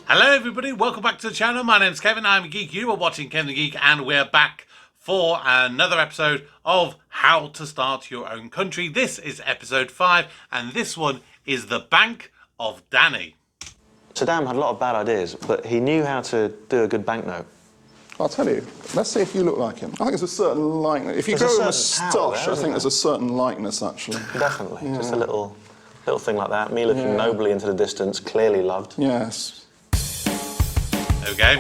Hello everybody, welcome back to the channel. My name's Kevin, I'm a geek. You are watching Kevin the Geek, and we're back for another episode of How to Start Your Own Country. This is episode 5, and this one is The Bank of Danny. Saddam had a lot of bad ideas, but he knew how to do a good banknote. I'll tell you, let's see if you look like him. I think there's a certain likeness. If you grow a moustache, I think there's a certain likeness, actually. Definitely, just a little thing like that. Me looking nobly into the distance, clearly loved. Yes. There we go.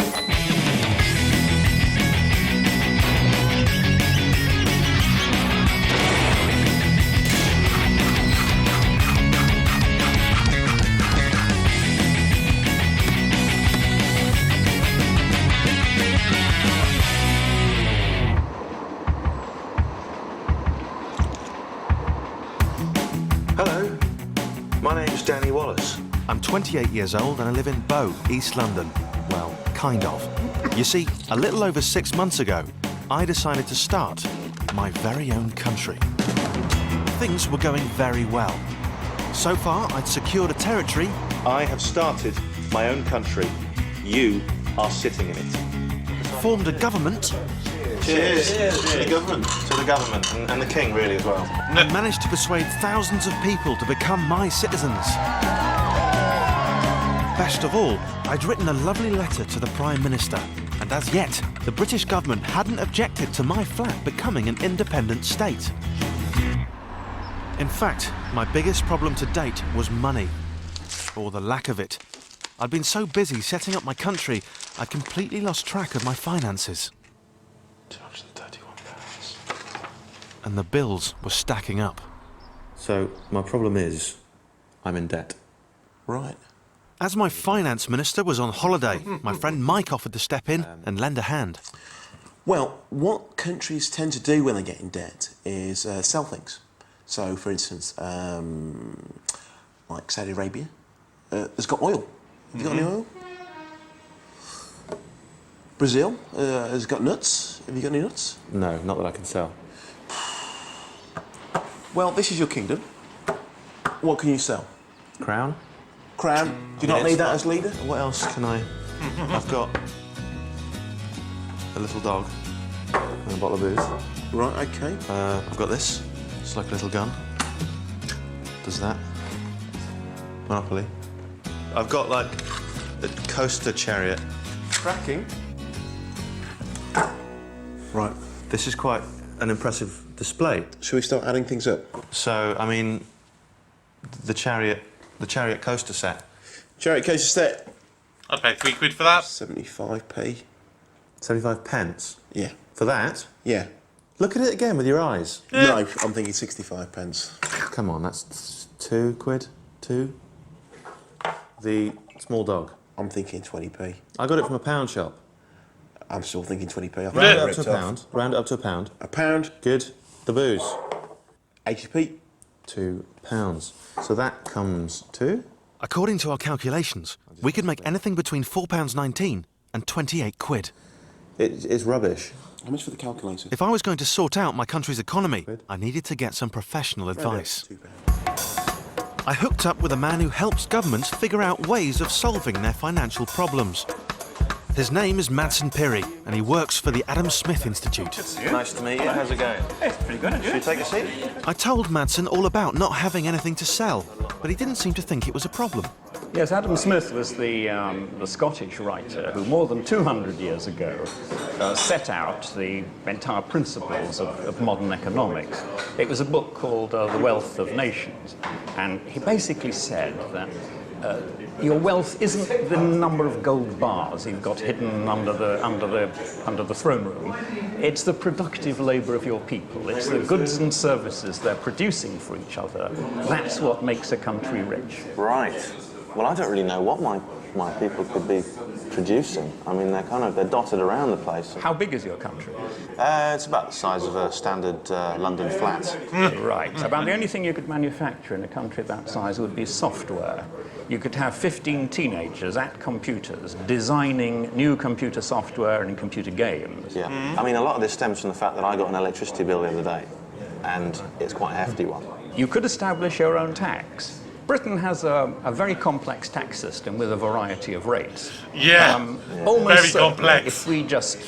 Hello, my name's Danny Wallace. I'm 28 years old and I live in Bow, East London. Well, kind of. You see, a little over 6 months ago, I decided to start my very own country. Things were going very well. So far, I'd secured a territory. I have started my own country. You are sitting in it. Formed a government. Cheers. To the government. To the government, and the king, really, as well. And managed to persuade thousands of people to become my citizens. Best of all, I'd written a lovely letter to the Prime Minister, and as yet, the British government hadn't objected to my flat becoming an independent state. In fact, my biggest problem to date was money, or the lack of it. I'd been so busy setting up my country, I'd completely lost track of my finances. £231. And the bills were stacking up. So, my problem is, I'm in debt. Right. As my finance minister was on holiday, my friend Mike offered to step in and lend a hand. Well, what countries tend to do when they get in debt is sell things. So, for instance, like Saudi Arabia has got oil. Have you got any oil? Brazil has got nuts. Have you got any nuts? No, not that I can sell. Well, this is your kingdom. What can you sell? Crown? Crown. Do you not need that as leader? What else can I... I've got a little dog and a bottle of booze. Right, okay. I've got this. It's like a little gun. Does that. Monopoly. I've got like a coaster chariot. Cracking. Right. This is quite an impressive display. Shall we start adding things up? So, I mean, the chariot coaster set. Chariot coaster set. I'd pay £3 for that. 75p. 75 pence? Yeah. For that? Yeah. Look at it again with your eyes. No, I'm thinking 65 pence. Come on, that's £2. 2. The small dog. I'm thinking 20p. I got it from a pound shop. I'm still thinking 20p. Round it up to a pound. Round it up to a pound. A pound. Good. The booze. 80p. £2. So that comes to... According to our calculations, we could make anything between £4.19 and 28 quid. It's rubbish. How much for the calculator? If I was going to sort out my country's economy, I needed to get some professional advice. I hooked up with a man who helps governments figure out ways of solving their financial problems. His name is Madsen Pirri, and he works for the Adam Smith Institute. Nice to meet you. How's it going? It's pretty good, Should we take a seat? I told Madsen all about not having anything to sell, but he didn't seem to think it was a problem. Yes, Adam Smith was the Scottish writer who, more than 200 years ago, set out the entire principles of modern economics. It was a book called The Wealth of Nations, and he basically said that your wealth isn't the number of gold bars you've got hidden under the throne room. It's the productive labour of your people. It's the goods and services they're producing for each other. That's what makes a country rich. Right. Well, I don't really know what my people could be producing. I mean, they're dotted around the place. How big is your country? It's about the size of a standard London flat. Right. About the only thing you could manufacture in a country that size would be software. You could have 15 teenagers at computers designing new computer software and computer games. Yeah. I mean, a lot of this stems from the fact that I got an electricity bill the other day, and it's quite a hefty one. You could establish your own tax. Britain has a very complex tax system with a variety of rates. Yeah, Almost very certainly, complex. if we just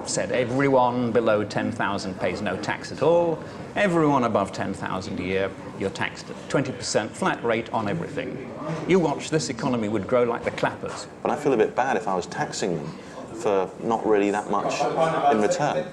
said everyone below 10,000 pays no tax at all, everyone above 10,000 a year, you're taxed at 20% flat rate on everything. You watch, this economy would grow like the clappers. But I feel a bit bad if I was taxing them for not really that much in return.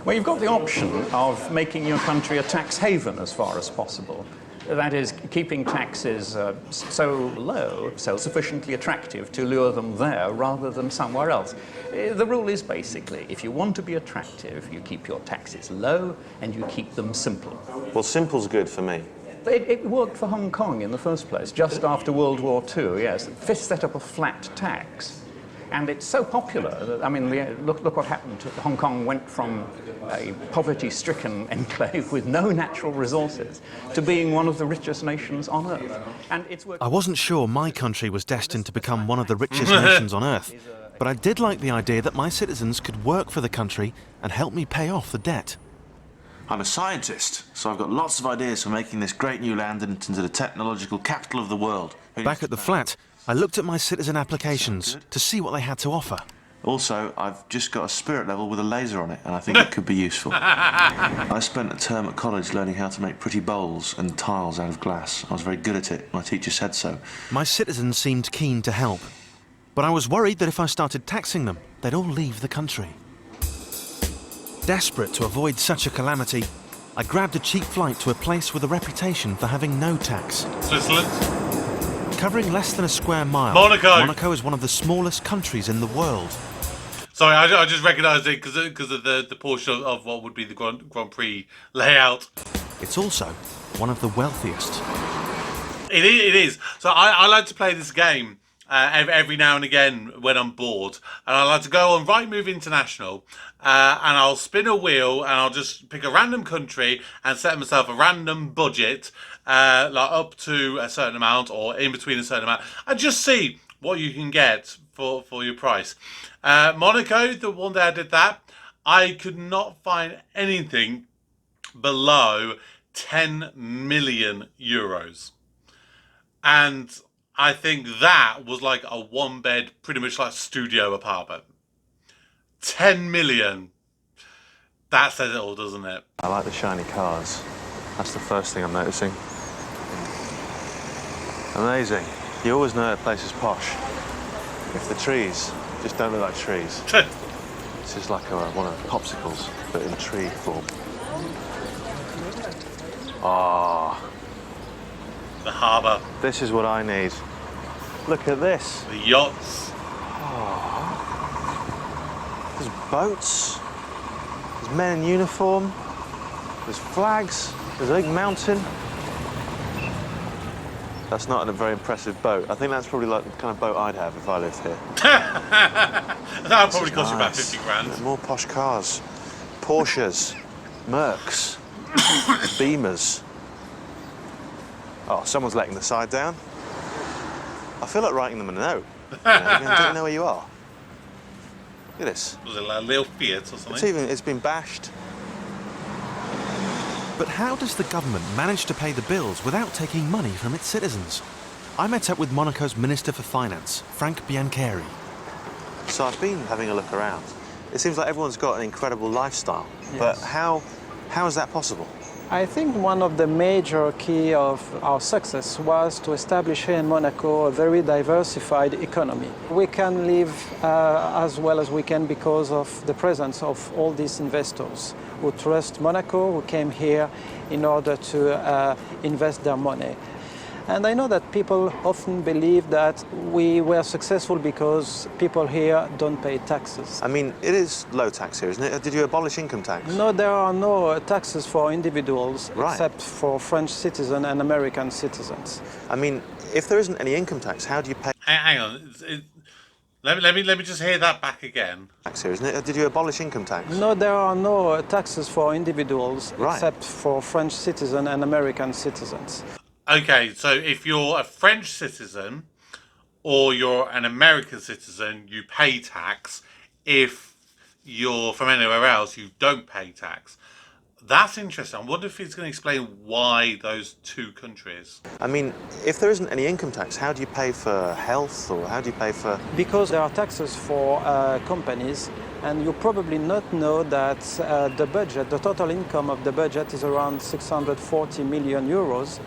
Well, you've got the option of making your country a tax haven as far as possible. That is, keeping taxes so low, so sufficiently attractive to lure them there rather than somewhere else. The rule is basically, if you want to be attractive, you keep your taxes low and you keep them simple. Well, simple's good for me. It worked for Hong Kong in the first place, just after World War II, yes. Fish set up a flat tax. And it's so popular that, I mean, look what happened. Hong Kong went from a poverty-stricken enclave with no natural resources to being one of the richest nations on earth. And it's I wasn't sure my country was destined to become one of the richest nations on earth, but I did like the idea that my citizens could work for the country and help me pay off the debt. I'm a scientist, so I've got lots of ideas for making this great new land into the technological capital of the world. Back at the flat, I looked at my citizen applications to see what they had to offer. Also, I've just got a spirit level with a laser on it, and I think it could be useful. I spent a term at college learning how to make pretty bowls and tiles out of glass. I was very good at it. My teacher said so. My citizens seemed keen to help, but I was worried that if I started taxing them, they'd all leave the country. Desperate to avoid such a calamity, I grabbed a cheap flight to a place with a reputation for having no tax. Switzerland. Covering less than a square mile, Monaco is one of the smallest countries in the world. Sorry, I just recognised it because of the portion of what would be the Grand Prix layout. It's also one of the wealthiest. It is. So I like to play this game every now and again when I'm bored. And I like to go on Rightmove International and I'll spin a wheel and I'll just pick a random country and set myself a random budget, like up to a certain amount or in between a certain amount, and just see what you can get for your price. Monaco, the one day I did that, I could not find anything below 10 million euros. And I think that was like a one bed, pretty much like studio apartment. 10 million. That says it all, doesn't it? I like the shiny cars. That's the first thing I'm noticing. Amazing. You always know a place is posh if the trees just don't look like trees. This is like one of the popsicles, but in tree form. Ah. The harbour. This is what I need. Look at this. The yachts. There's boats. There's men in uniform. There's flags. There's a big mountain. That's not a very impressive boat. I think that's probably like the kind of boat I'd have if I lived here. That would probably cost you about 50 grand. More posh cars. Porsches. Mercs. Beamers. Oh, someone's letting the side down. I feel like writing them a note. Don't you know where you are? Look at this. Was it like a little Fiat or something? It's been bashed. But how does the government manage to pay the bills without taking money from its citizens? I met up with Monaco's Minister for Finance, Frank Biancheri. So I've been having a look around. It seems like everyone's got an incredible lifestyle. Yes. But how is that possible? I think one of the major key of our success was to establish here in Monaco a very diversified economy. We can live as well as we can because of the presence of all these investors who trust Monaco, who came here in order to invest their money. And I know that people often believe that we were successful because people here don't pay taxes. I mean, it is low tax here, isn't it? Did you abolish income tax? No, there are no taxes for individuals, right, except for French citizens and American citizens. I mean, if there isn't any income tax, how do you pay? Hang on. Let me just hear that back again. Tax here, isn't it? Did you abolish income tax? No, there are no taxes for individuals, right, except for French citizens and American citizens. Okay, so if you're a French citizen or you're an American citizen, you pay tax. If you're from anywhere else, you don't pay tax. That's interesting. I wonder if he's going to explain why those two countries. I mean, if there isn't any income tax, how do you pay for health, or how do you pay for... Because there are taxes for companies, and you probably not know that the total income of the budget is around 640 million euros,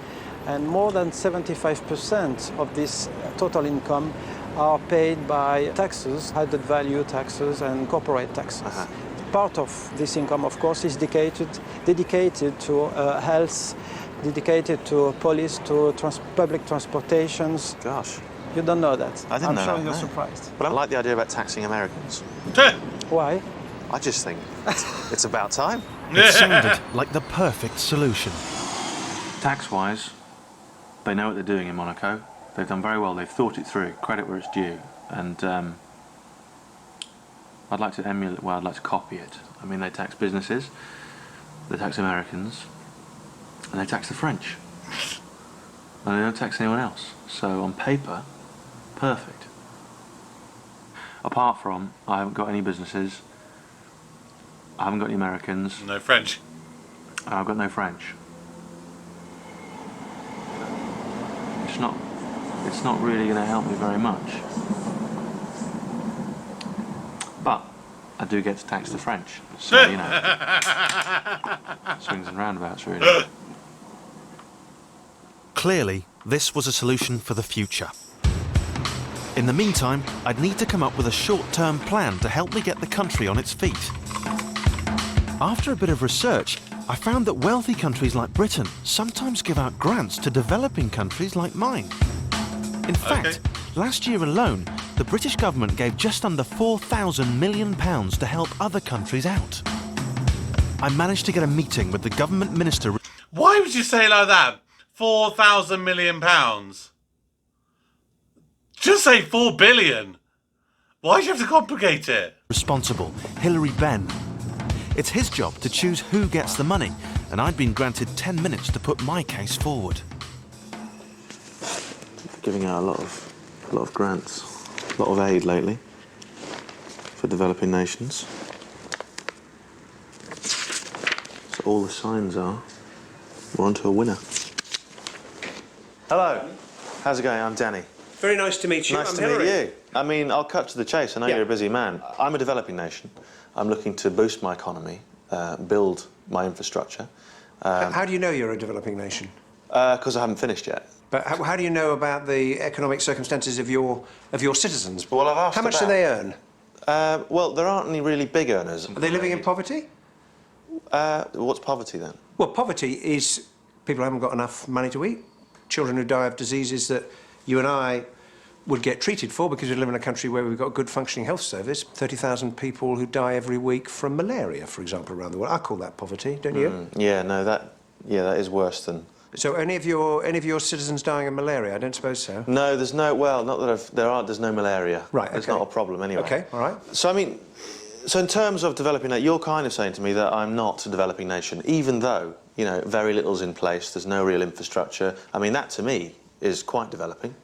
and more than 75% of this total income are paid by taxes, added value taxes and corporate taxes. Part of this income, of course, is dedicated to health, dedicated to police, to public transportations. Gosh. You don't know that. I didn't know I'm sure that, you're no. surprised. But I like the idea about taxing Americans. Why? I just think it's about time. It sounded like the perfect solution. Tax-wise, they know what they're doing in Monaco. They've done very well. They've thought it through. Credit where it's due. And I'd like to emulate. Well, I'd like to copy it. I mean, they tax businesses, they tax Americans, and they tax the French. And they don't tax anyone else. So on paper, perfect. Apart from, I haven't got any businesses. I haven't got any Americans. No French. And I've got no French. It's not really going to help me very much. But I do get to tax the French, so you know, swings and roundabouts really. Clearly, this was a solution for the future. In the meantime, I'd need to come up with a short-term plan to help me get the country on its feet. After a bit of research, I found that wealthy countries like Britain sometimes give out grants to developing countries like mine. In fact, last year alone, the British government gave just under £4,000 million to help other countries out. I managed to get a meeting with the government minister. Why would you say it like that? £4,000 million. Just say 4 billion. Why do you have to complicate it? Responsible, Hilary Benn. It's his job to choose who gets the money, and I'd been granted 10 minutes to put my case forward. Giving out a lot of grants, a lot of aid lately for developing nations. So all the signs are we're onto a winner. Hello, how's it going? I'm Danny. Very nice to meet you. Nice I'm to Hilary. meet you. I mean, I'll cut to the chase. I know you're a busy man. I'm a developing nation. I'm looking to boost my economy, build my infrastructure. How do you know you're a developing nation? Because I haven't finished yet. But how do you know about the economic circumstances of your citizens? Well, I've asked How much about- do they earn? Well, there aren't any really big earners. Are they living in poverty? What's poverty then? Well, poverty is people who haven't got enough money to eat, children who die of diseases that you and I would get treated for because we live in a country where we've got a good functioning health service. 30,000 people who die every week from malaria, for example, around the world. I call that poverty, don't you? Yeah, no, that is worse than... So any of your citizens dying of malaria? I don't suppose so. No, there's no... Well, not that there's no malaria. Right, It's okay. not a problem anyway. Okay, all right. So, I mean, so in terms of developing... You're kind of saying to me that I'm not a developing nation, even though, you know, very little's in place, there's no real infrastructure. I mean, that to me is quite developing.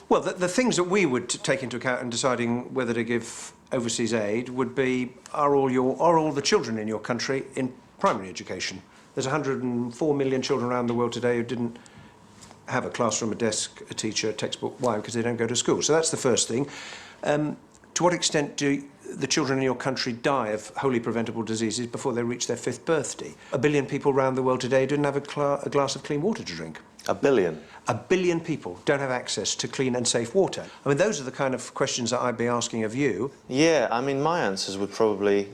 Well, the things that we would take into account in deciding whether to give overseas aid would be, are all the children in your country in primary education? There's 104 million children around the world today who didn't have a classroom, a desk, a teacher, a textbook. Why? Because they don't go to school. So that's the first thing. To what extent do the children in your country die of wholly preventable diseases before they reach their 5th birthday? 1 billion people around the world today didn't have a glass of clean water to drink. 1 billion? 1 billion people don't have access to clean and safe water. I mean, those are the kind of questions that I'd be asking of you. Yeah, I mean, my answers would probably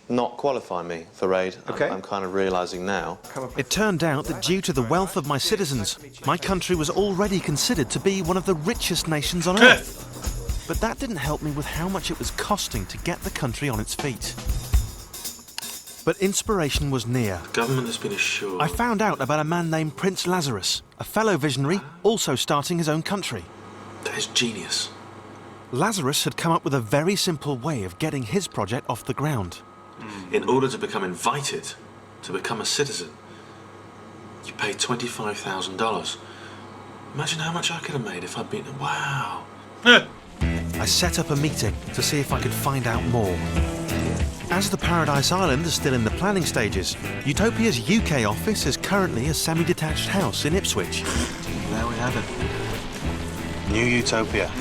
not qualify me for aid. Okay. I'm kind of realising now. It turned out that due to the wealth of my citizens, my country was already considered to be one of the richest nations on earth. But that didn't help me with how much it was costing to get the country on its feet. But inspiration was near. The government has been assured. I found out about a man named Prince Lazarus, a fellow visionary also starting his own country. That is genius. Lazarus had come up with a very simple way of getting his project off the ground. In order to become invited to become a citizen, you pay $25,000. Imagine how much I could have made if I'd been... Wow. I set up a meeting to see if I could find out more. As the Paradise Island is still in the planning stages, Utopia's UK office is currently a semi-detached house in Ipswich. There we have it. New Utopia.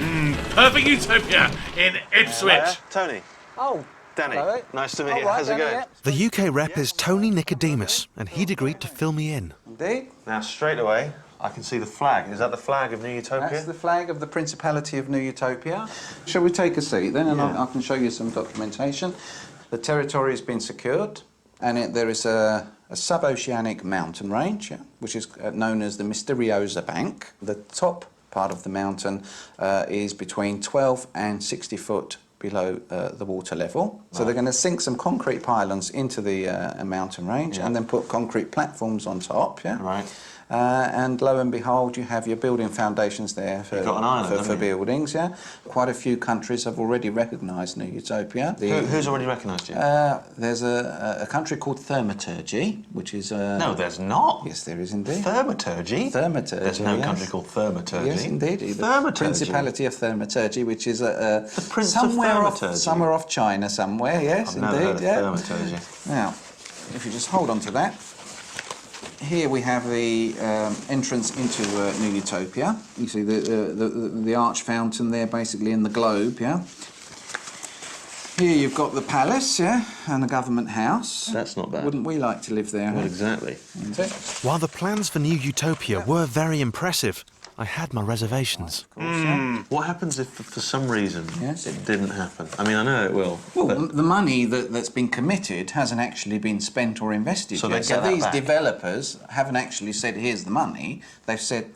Perfect Utopia in Ipswich. Tony. Oh, Danny. hello. Nice to meet you. All right, How's it Danny, going? yeah. The UK rep is Tony Nicodemus, and he'd agreed to fill me in. Indeed. Now, straight away, I can see the flag. Is that the flag of New Utopia? That's the flag of the Principality of New Utopia. Shall we take a seat then, and I can show you some documentation. The territory has been secured, and there is a sub-oceanic mountain range, which is known as the Misteriosa Bank. The top part of the mountain is between 12 and 60 foot below the water level. So they're going to sink some concrete pylons into the mountain range and then put concrete platforms on top, Right. And lo and behold, you have your building foundations there for, You've got an island, for buildings, Quite a few countries have already recognised New Utopia. Who's already recognised you? There's a country called Thaumaturgy, which is... No, there's not. Yes, there is indeed. Thaumaturgy? Thaumaturgy, There's no yes. country called Thaumaturgy. Yes, indeed. The Thaumaturgy? Principality of Thaumaturgy, which is The Prince of Thaumaturgy? somewhere off China somewhere, yes, I've never heard indeed. of Thaumaturgy. Now, if you just hold on to that. Here we have the entrance into New Utopia. You see the arch fountain there, basically in the globe, Here you've got the palace, and the government house. That's not bad. Wouldn't we like to live there? Well, exactly. Indeed. While the plans for New Utopia were very impressive, I had my reservations. Of course, What happens if, for some reason, Yes. it didn't happen? I mean, I know it will. Well, but the money that's been committed hasn't actually been spent or invested So yet. they get that These back. developers haven't actually said, here's the money. They've said,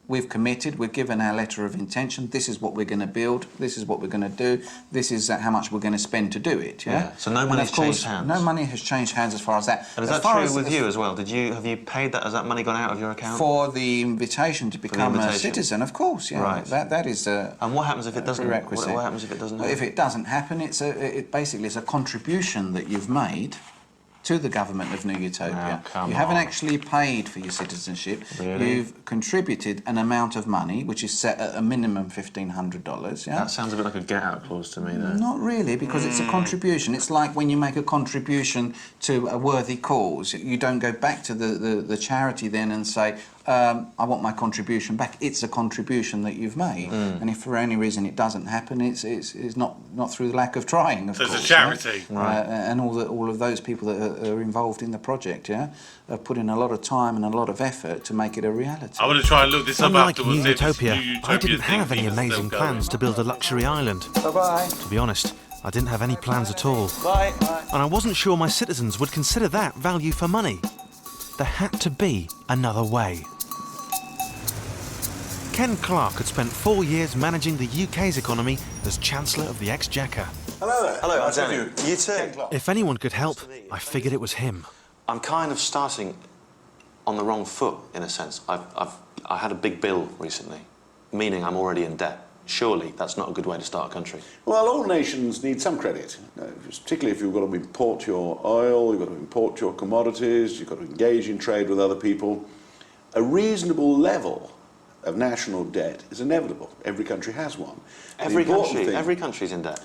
we've committed, we've given our letter of intention, this is what we're going to build, this is what we're going to do, this is how much we're going to spend to do it, So no And money's of course, changed hands? No money has changed hands as far as that. And is As that far true as- with you as well? Have you paid that? Has that money gone out of your account? For the invitation to become a invitation. citizen, of course, Right. That is a And what happens if it doesn't? prerequisite. What happens if it doesn't Well, happen? if it doesn't happen, it basically is a contribution that you've made to the government of New Utopia. Oh, come you haven't on. actually paid for your citizenship. Really? You've contributed an amount of money, which is set at a minimum $1,500. That sounds a bit like a get-out clause to me, though. Not really, because it's a contribution. It's like when you make a contribution to a worthy cause. You don't go back to the charity then and say, I want my contribution back. It's a contribution that you've made. And if for any reason it doesn't happen, it's not through the lack of trying, of So course. it's a charity. And all of those people that are involved in the project, have put in a lot of time and a lot of effort to make it a reality. I want to try and look this up Unlike afterwards. New see if this Utopia, New I Utopia didn't have thing any is still amazing going. plans to build a luxury island. Bye-bye. To be honest, I didn't have any plans at all. Bye. And I wasn't sure my citizens would consider that value for money. There had to be another way. Ken Clark had spent 4 years managing the UK's economy as Chancellor of the Exchequer. Hello there. Hello, I'm Danny. You too. If anyone could help, I figured it was him. I'm kind of starting on the wrong foot, in a sense. I had a big bill recently, meaning I'm already in debt. Surely that's not a good way to start a country. Well, all nations need some credit, particularly if you've got to import your oil, you've got to import your commodities, you've got to engage in trade with other people. A reasonable level of national debt is inevitable. Every country has one. Every country's in debt.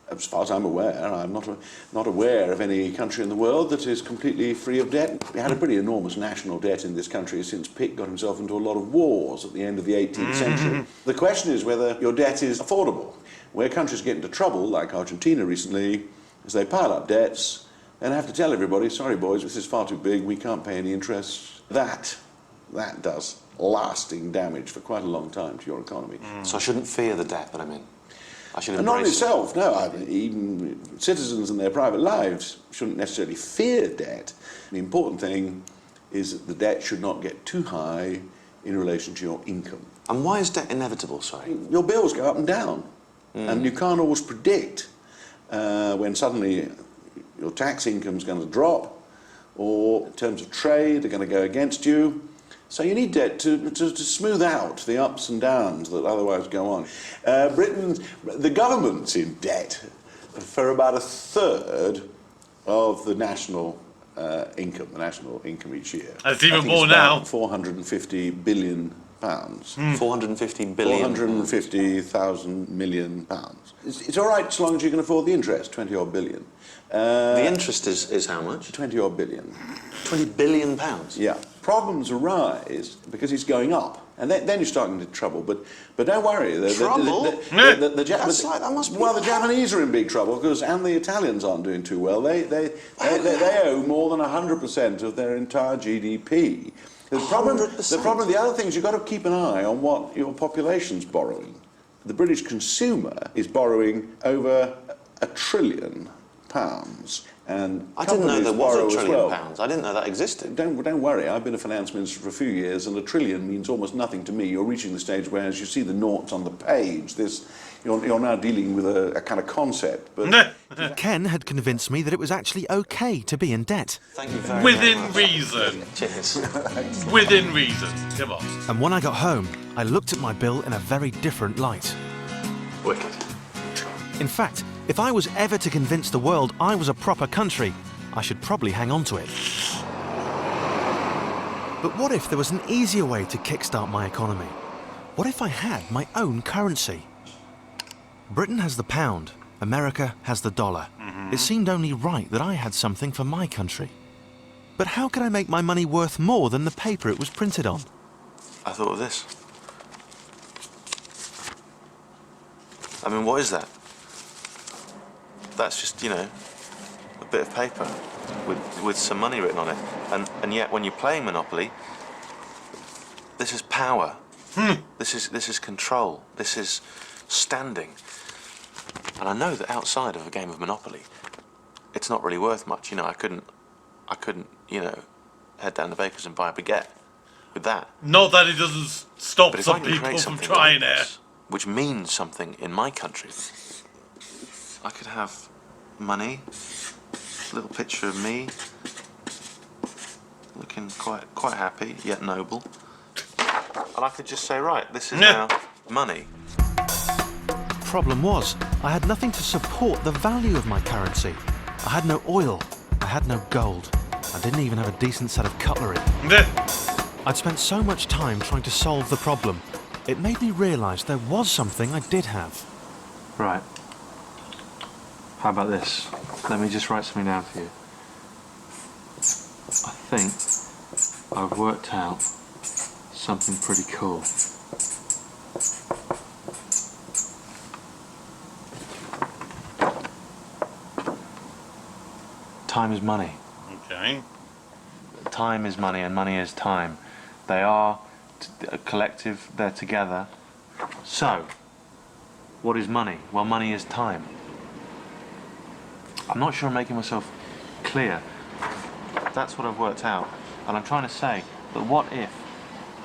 As far as I'm aware, I'm not aware of any country in the world that is completely free of debt. We had a pretty enormous national debt in this country since Pitt got himself into a lot of wars at the end of the 18th century. The question is whether your debt is affordable. Where countries get into trouble, like Argentina recently, is they pile up debts and have to tell everybody, sorry boys, this is far too big, we can't pay any interest. That does lasting damage for quite a long time to your economy. So I shouldn't fear the debt, but I mean, I should And not in embrace it. itself, no. Even citizens in their private lives shouldn't necessarily fear debt. The important thing is that the debt should not get too high in relation to your income. And why is debt inevitable, sorry? Your bills go up and down, and you can't always predict when suddenly your tax income's going to drop, or in terms of trade, they're going to go against you. So you need debt to smooth out the ups and downs that otherwise go on. The government's in debt for about a third of the national income each year. That's even I think more it's about now. 450 billion pounds. 450 billion. 450,000 million pounds. It's all right so long as you can afford the interest, 20 odd billion. The interest is how much? 20 odd billion. 20 billion pounds? Yeah. Problems arise because it's going up. And then you're starting into trouble. But don't worry. Trouble? The Japanese are in big trouble and the Italians aren't doing too well. They owe more than 100% of their entire GDP. The other thing is you've got to keep an eye on what your population's borrowing. The British consumer is borrowing over £1 trillion. And I didn't know there was £1 trillion. Well. I didn't know that existed. Don't worry, I've been a finance minister for a few years, and £1 trillion means almost nothing to me. You're reaching the stage where, as you see the noughts on the page, you're now dealing with a kind of concept. But Ken had convinced me that it was actually okay to be in debt. Thank you very Within much. reason. Cheers. Within reason. Come on. And when I got home, I looked at my bill in a very different light. Wicked. In fact, if I was ever to convince the world I was a proper country, I should probably hang on to it. But what if there was an easier way to kickstart my economy? What if I had my own currency? Britain has the pound, America has the dollar. It seemed only right that I had something for my country. But how could I make my money worth more than the paper it was printed on? I thought of this. I mean, what is that? That's just, a bit of paper with some money written on it. And yet, when you're playing Monopoly, this is power. This is control. This is standing. And I know that outside of a game of Monopoly, it's not really worth much. I couldn't, head down to Baker's and buy a baguette with that. Not that it doesn't stop But if some I can people create from something trying like it. this, which means something in my country, I could have money, a little picture of me, looking quite happy, yet noble. And I could just say, right, this is now money. Problem was, I had nothing to support the value of my currency. I had no oil, I had no gold. I didn't even have a decent set of cutlery. I'd spent so much time trying to solve the problem. It made me realise there was something I did have. Right. How about this? Let me just write something down for you. I think I've worked out something pretty cool. Time is money. Okay. Time is money and money is time. They are a collective, they're together. So, what is money? Well, money is time. I'm not sure I'm making myself clear. That's what I've worked out. And I'm trying to say that what if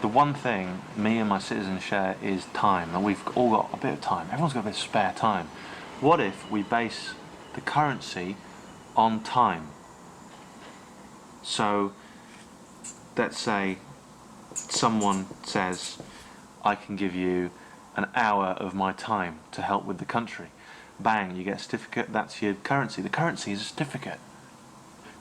the one thing me and my citizens share is time, and we've all got a bit of time. Everyone's got a bit of spare time. What if we base the currency on time? So, let's say someone says, I can give you an hour of my time to help with the country. Bang, you get a certificate, that's your currency. The currency is a certificate.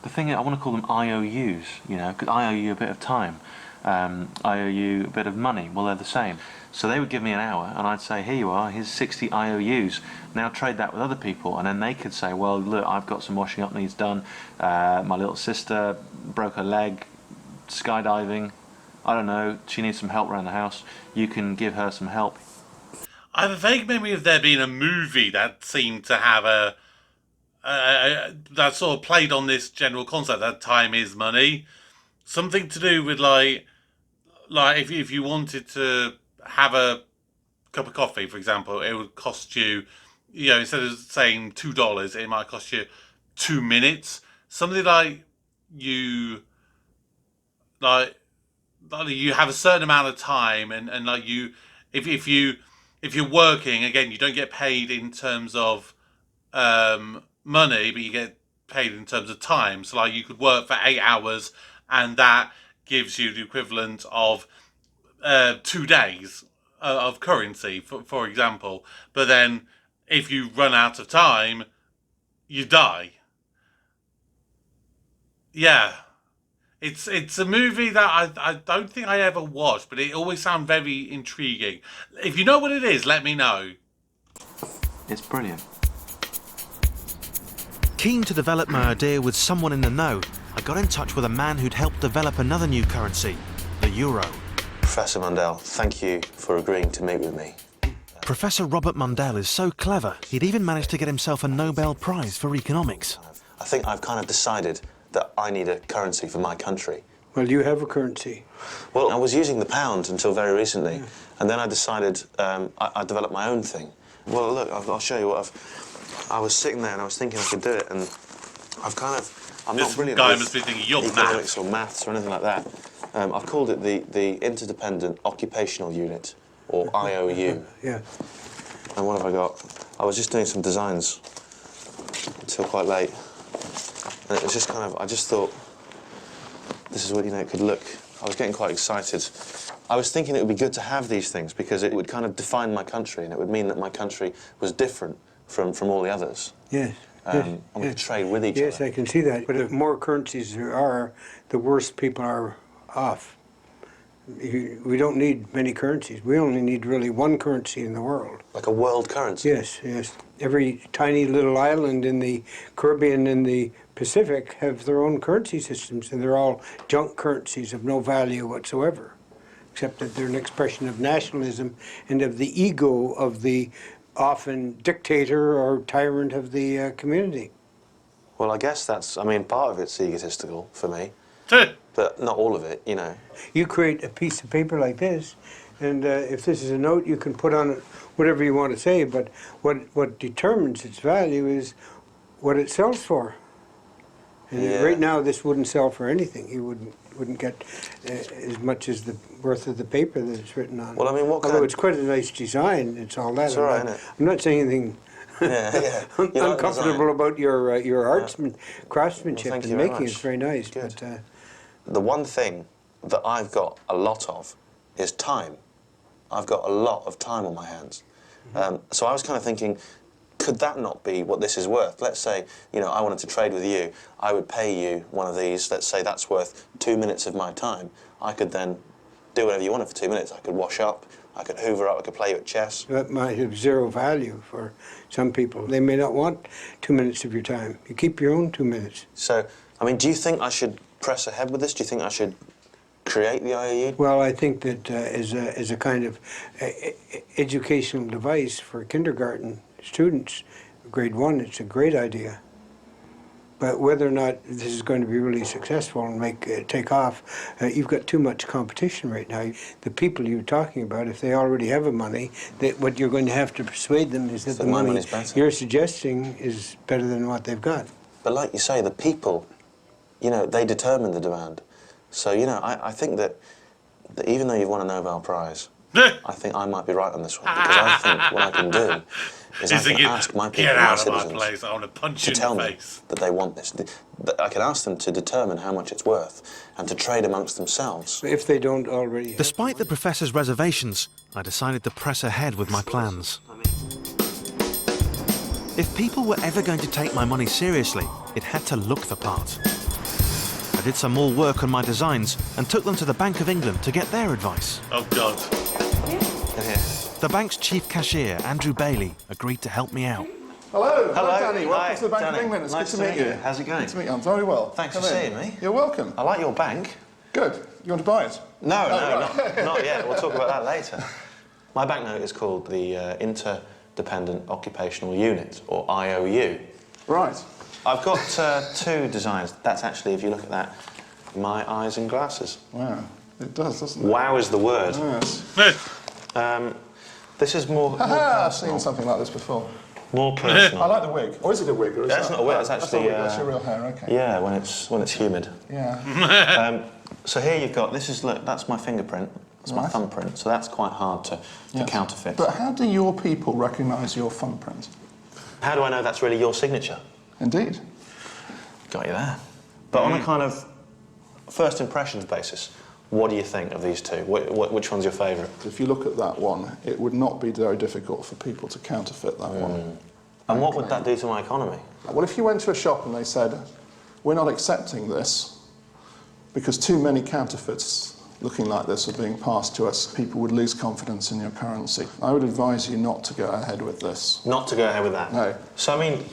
The thing is, I want to call them IOUs, because I owe you a bit of time. I owe you a bit of money. Well, they're the same. So they would give me an hour, and I'd say, here you are, here's 60 IOUs. Now trade that with other people, and then they could say, well, look, I've got some washing up needs done. My little sister broke her leg skydiving. I don't know, she needs some help around the house. You can give her some help. I have a vague memory of there being a movie that seemed to have that sort of played on this general concept that time is money. Something to do with like if you wanted to have a cup of coffee, for example, it would cost you, instead of saying $2, it might cost you 2 minutes. Something like you have a certain amount of time, and like if you're working, again, you don't get paid in terms of money, but you get paid in terms of time. So like you could work for 8 hours, and that gives you the equivalent of 2 days of currency, for example. But then if you run out of time, you die. Yeah. It's a movie that I don't think I ever watched, but it always sounds very intriguing. If you know what it is, let me know. It's brilliant. Keen to develop my idea with someone in the know, I got in touch with a man who'd helped develop another new currency, the euro. Professor Mundell, thank you for agreeing to meet with me. Professor Robert Mundell is so clever, he'd even managed to get himself a Nobel Prize for economics. I think I've kind of decided that I need a currency for my country. Well, you have a currency. Well, I was using the pound until very recently, and then I decided I'd develop my own thing. Well, look, I'll show you what I was sitting there and I was thinking I could do it, and I'm not brilliant guy with must be thinking, you're economics or maths or anything like that. I've called it the Interdependent Occupational Unit, or IOU. Yeah. And what have I got? I was just doing some designs until quite late. And it was just kind of, I just thought, this is what, it could look. I was getting quite excited. I was thinking it would be good to have these things because it would kind of define my country, and it would mean that my country was different from all the others. Yes. And we could trade with each other. Yes, I can see that. But the more currencies there are, the worse people are off. We don't need many currencies. We only need really one currency in the world. Like a world currency? Yes, yes. Every tiny little island in the Caribbean and the Pacific have their own currency systems, and they're all junk currencies of no value whatsoever, except that they're an expression of nationalism and of the ego of the often dictator or tyrant of the community. Well, I guess that's, part of it's egotistical for me, but not all of it, You create a piece of paper like this, and if this is a note, you can put on it whatever you want to say, but what determines its value is what it sells for. And right now, this wouldn't sell for anything. You wouldn't get as much as the worth of the paper that it's written on. Well, although it's quite a nice design, it's all that. It's all right, isn't it? I'm not saying anything uncomfortable about your craftsmanship thank and you very making. much. It's very nice. Good. But, the one thing that I've got a lot of is time. I've got a lot of time on my hands. So I was kind of thinking, could that not be what this is worth? Let's say, I wanted to trade with you. I would pay you one of these. Let's say that's worth 2 minutes of my time. I could then do whatever you wanted for 2 minutes. I could wash up, I could hoover up, I could play you at chess. that might have zero value for some people. They may not want 2 minutes of your time. You keep your own 2 minutes. So, do you think I should press ahead with this? Do you think I should create the IOU? Well, I think that as a kind of educational device for kindergarten students, grade 1, it's a great idea. But whether or not this is going to be really successful and take off, you've got too much competition right now. The people you're talking about, if they already have a money, what you're going to have to persuade them is that the money you're suggesting is better than what they've got. But like you say, the people, they determine the demand. So, I think that even though you've won a Nobel Prize, I think I might be right on this one, because I think what I can do is I can ask my people, my citizens, I want to punch you to tell in the me face. that they want this. I can ask them to determine how much it's worth and to trade amongst themselves. If they don't already have Despite the professor's reservations, I decided to press ahead with my plans. If people were ever going to take my money seriously, it had to look the part. I did some more work on my designs and took them to the Bank of England to get their advice. Oh, God. The bank's chief cashier, Andrew Bailey, agreed to help me out. Hello, Hello. Danny. Welcome Hi, to the Bank Danny. of England. It's Nice good to meet you. How's it going? Good to meet you. I'm very well. Thanks for Come in. seeing me. You're welcome. I like your bank. Good. You want to buy it? No, right. not yet. We'll talk about that later. My banknote is called the Interdependent Occupational Unit, or IOU. Right. I've got 2 designs. That's actually, if you look at that, my eyes and glasses. Wow. It does, doesn't it? Wow is the word. Yes. This is more I've seen something like this before. more personal. I like the wig. Or is it a wig? Or is That's that, not a wig, that's actually... That's your real hair, okay. Yeah, when it's humid. Yeah. So here you've got, look, that's my fingerprint. That's my Right. thumbprint, so that's quite hard to counterfeit. But how do your people recognise your thumbprint? How do I know that's really your signature? Indeed. Got you there. But on a kind of first impressions basis, what do you think of these 2? Which one's your favourite? If you look at that one, it would not be very difficult for people to counterfeit that one. And what would that do to my economy? Well, if you went to a shop and they said, we're not accepting this, because too many counterfeits looking like this are being passed to us, people would lose confidence in your currency. I would advise you not to go ahead with this. Not to go ahead with that? No. So, I mean,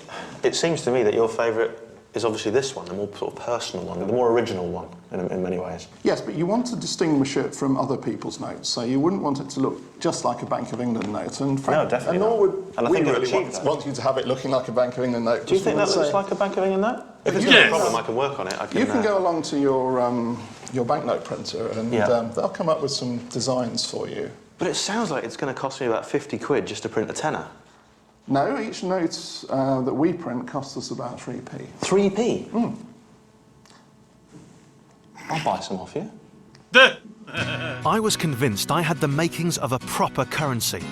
it seems to me that your favourite is obviously this one, the more sort of personal one, the more original one in many ways. Yes, but you want to distinguish it from other people's notes, so you wouldn't want it to look just like a Bank of England note. And No, definitely and nor not. would And I we think really they've achieved want you to have it looking like a Bank of England note. Do you think that looks like a Bank of England note? If it's not a problem, I can work on it. You can go along to your banknote printer and they'll come up with some designs for you. But it sounds like it's going to cost me about 50 quid just to print a tenner. No, each note that we print costs us about 3p. 3p? Mm. I'll buy some off you. I was convinced I had the makings of a proper currency.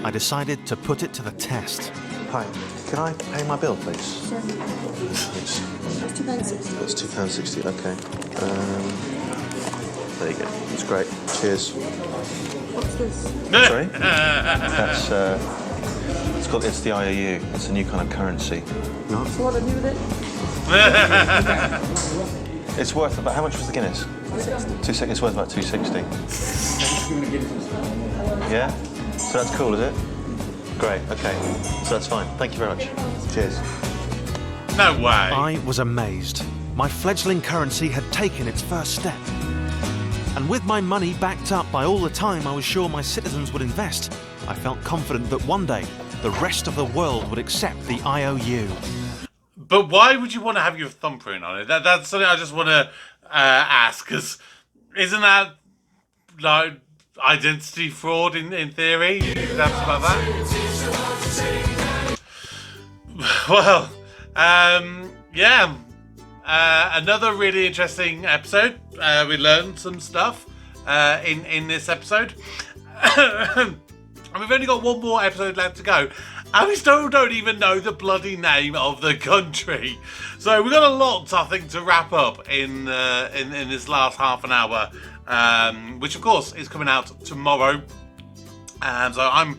I decided to put it to the test. Hi, can I pay my bill, please? Sure. Thanks. That's £2.60. That's £2.60, OK. There you go. That's great. Cheers. What's this? Sorry? That's, it's the IOU. It's a new kind of currency. No? So what do I do with it? It's worth about, how much was the Guinness? 260. It's worth about 260. Yeah? So that's cool, is it? Great, okay. So that's fine. Thank you very much. Cheers. No way. I was amazed. My fledgling currency had taken its first step. And with my money backed up by all the time I was sure my citizens would invest, I felt confident that one day the rest of the world would accept the IOU. But why would you want to have your thumbprint on it? That's something I just want to ask, because isn't that like identity fraud in theory? You could have something like that. Well, yeah. Another really interesting episode. We learned some stuff in this episode. And we've only got one more episode left to go. And we still don't even know the bloody name of the country. So we've got a lot, I think, to wrap up in this last half an hour, which, of course, is coming out tomorrow. And so I'm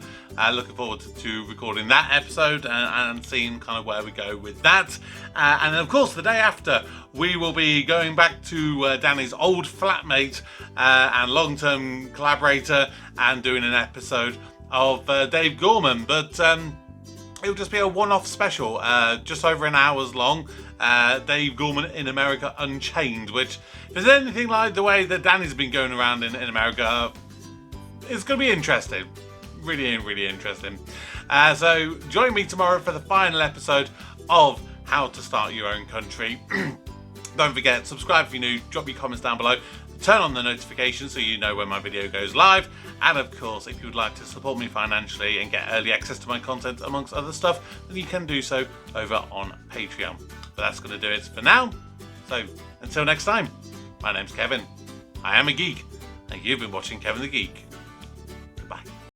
looking forward to recording that episode and seeing kind of where we go with that. And then, of course, the day after, we will be going back to Danny's old flatmate and long-term collaborator and doing an episode of Dave Gorman, but it'll just be a one-off special, just over an hour's long. Dave Gorman in America Unchained, which, if there's anything like the way that Danny's been going around in America, it's going to be interesting. Really, really interesting. So join me tomorrow for the final episode of How to Start Your Own Country. Don't forget, subscribe if you're new, drop your comments down below, turn on the notifications so you know when my video goes live, and of course, if you would like to support me financially and get early access to my content amongst other stuff, then you can do so over on Patreon. But that's going to do it for now. So until next time, my name's Kevin, I am a geek, and you've been watching Kevin the Geek.